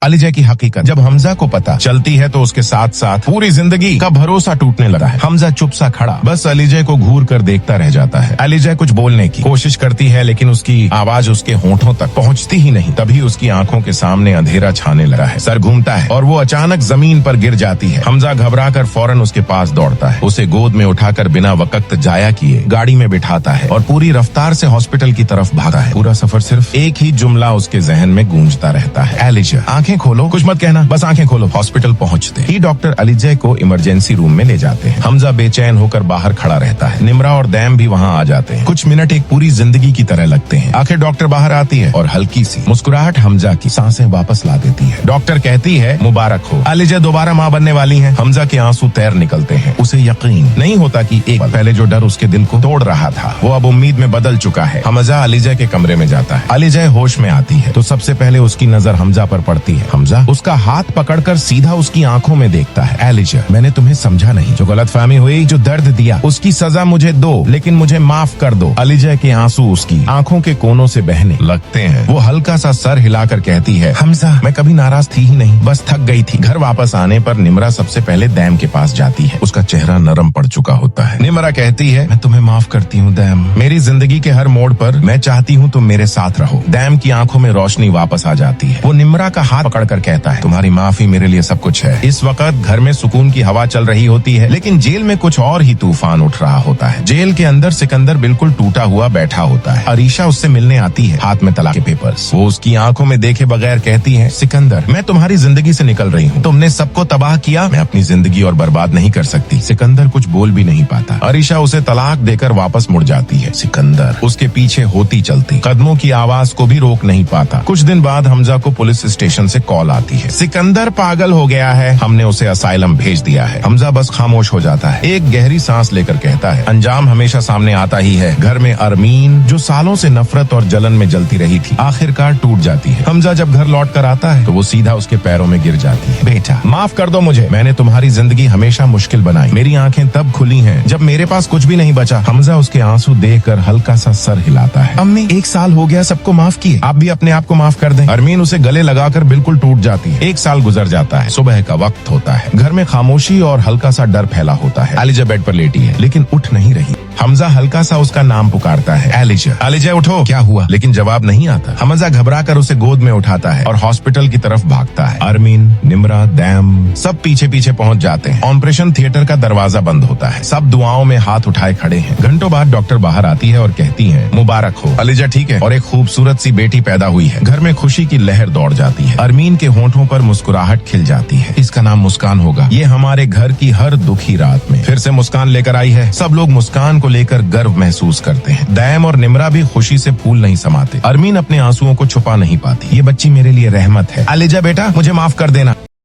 ELISA की हकीकत जब हमजा को पता चलती है तो उसके साथ साथ पूरी जिंदगी का भरोसा टूटने लगा है। हमजा चुप सा खड़ा बस अलीजा को घूर कर देखता रह जाता है। अलीजा कुछ बोलने की कोशिश करती है लेकिन उसकी आवाज उसके होंठों तक पहुंचती ही नहीं। तभी उसकी आंखों के सामने अंधेरा छाने लगा है, सर घूमता है और वो अचानक जमीन पर गिर जाती है। हमजा घबरा कर फौरन उसके पास दौड़ता है, उसे गोद में उठाकर बिना वक्त जाया किए गाड़ी में बिठाता है और पूरी रफ्तार से हॉस्पिटल की तरफ भागा है। पूरा सफर सिर्फ एक ही जुमला उसके जहन में गूंजता रहता है, अलीजा आंखें खोलो, कुछ मत कहना, बस आंखें खोलो। हॉस्पिटल पहुंचते ही डॉक्टर अलीजा को इमरजेंसी रूम में ले जाते हैं। हमजा बेचैन होकर बाहर खड़ा रहता है। निम्रा और दैम भी वहाँ आ जाते हैं। कुछ मिनट एक पूरी जिंदगी की तरह लगते हैं। आखिर डॉक्टर बाहर आती है और हल्की सी मुस्कुराहट हमजा की सांसें वापस ला देती है। डॉक्टर कहती है मुबारक हो, अलीजा दोबारा माँ बनने वाली है। हमजा के आंसू तैर निकलते हैं। उसे यकीन नहीं होता कि एक पल पहले जो डर उसके दिल को तोड़ रहा था वो अब उम्मीद में बदल चुका है। हमजा अलीजा के कमरे में जाता है। अलीजा होश में आती है तो सबसे पहले उसकी नजर हमजा पर पड़ती है। हमजा उसका हाथ पकड़कर सीधा उसकी आंखों में देखता है। अलीजा मैंने तुम्हें समझा नहीं, जो गलतफहमी हुई, जो दर्द दिया, उसकी सजा मुझे दो, लेकिन मुझे माफ कर दो। अलीजा के आंसू उसकी आंखों के कोनों से बहने लगते हैं। वो हल्का सा सर हिलाकर कहती है हमजा मैं कभी नाराज थी ही नहीं, बस थक गई थी। घर वापस आने पर निम्रा सबसे पहले दैम के पास जाती है। उसका चेहरा नरम पड़ चुका होता है। निम्रा कहती है मैं तुम्हें माफ करती हूँ दैम, मेरी जिंदगी के हर मोड़ पर मैं चाहती हूँ तुम मेरे साथ रहो। दैम की आंखों में रोशनी वापस आ जाती है। वो निम्रा का हाथ पकड़कर कहता है तुम्हारी माफी मेरे लिए सब कुछ है। इस वक्त घर में सुकून की हवा चल रही होती है लेकिन जेल में कुछ और ही तूफान उठ रहा होता है। जेल के अंदर सिकंदर बिल्कुल टूटा हुआ बैठा होता है। अरीशा उससे मिलने आती है, हाथ में तलाक के पेपर्स। वो उसकी आंखों में देखे बगैर कहती है सिकंदर मैं तुम्हारी जिंदगी से निकल रही हूँ, तुमने सबको तबाह किया, मैं अपनी जिंदगी और बर्बाद नहीं कर सकती। सिकंदर कुछ बोल भी नहीं पाता। अरीशा उसे तलाक देकर वापस मुड़ जाती है। सिकंदर उसके पीछे होती चलती, कदमों की आवाज को भी रोक नहीं पाता। कुछ दिन बाद हमजा को पुलिस स्टेशन से कॉल आती है, सिकंदर पागल हो गया है, हमने उसे असाइलम भेज दिया है। हमजा बस खामोश हो जाता है। एक गहरी सांस लेकर कहता है अंजाम हमेशा सामने आता ही है। घर में अरमीन जो सालों से नफरत और जलन में जलती रही थी आखिरकार टूट जाती है। हमजा जब घर लौट कर आता है तो वो सीधा उसके पैरों में गिर जाती है। बेटा माफ कर दो मुझे, मैंने तुम्हारी जिंदगी हमेशा मुश्किल बनाई। मेरी आंखें तब खुली हैं जब मेरे पास कुछ भी नहीं बचा। हमजा उसके आंसू देखकर हल्का सा सर हिलाता है। अम्मी 1 साल हो गया सबको माफ किए, आप भी अपने आप को माफ कर दें। अरमीन उसे गले लगाकर बिल्कुल टूट जाती है। 1 साल गुजर जाता है। सुबह का वक्त होता है। घर में खामोशी और हल्का सा डर फैला होता है। अलीजा बेड पर लेटी है लेकिन उठ नहीं रही। हमजा हल्का सा उसका नाम पुकारता है, अलीजा, अलीजा उठो, क्या हुआ? लेकिन जवाब नहीं आता। हमजा घबरा कर उसे गोद में उठाता है और हॉस्पिटल की तरफ भागता है। अरमीन, निम्रा, दैम सब पीछे पीछे पहुंच जाते हैं। ऑपरेशन थिएटर का दरवाजा बंद होता है। सब दुआओं में हाथ उठाए खड़े हैं। घंटों बाद डॉक्टर बाहर आती है और कहती है मुबारक हो, अलीजा ठीक है और एक खूबसूरत सी बेटी पैदा हुई है। घर में खुशी की लहर दौड़ जाती है। अरमीन के होंठों पर मुस्कुराहट खिल जाती है। इसका नाम मुस्कान होगा। ये हमारे घर की हर दुखी रात में फिर से मुस्कान लेकर आई है। सब लोग मुस्कान को लेकर गर्व महसूस करते हैं। दैम और निम्रा भी खुशी से फूल नहीं समाते। अरमीन अपने आंसुओं को छुपा नहीं पाती। ये बच्ची मेरे लिए रहमत है। अलीजा बेटा मुझे माफ कर देना।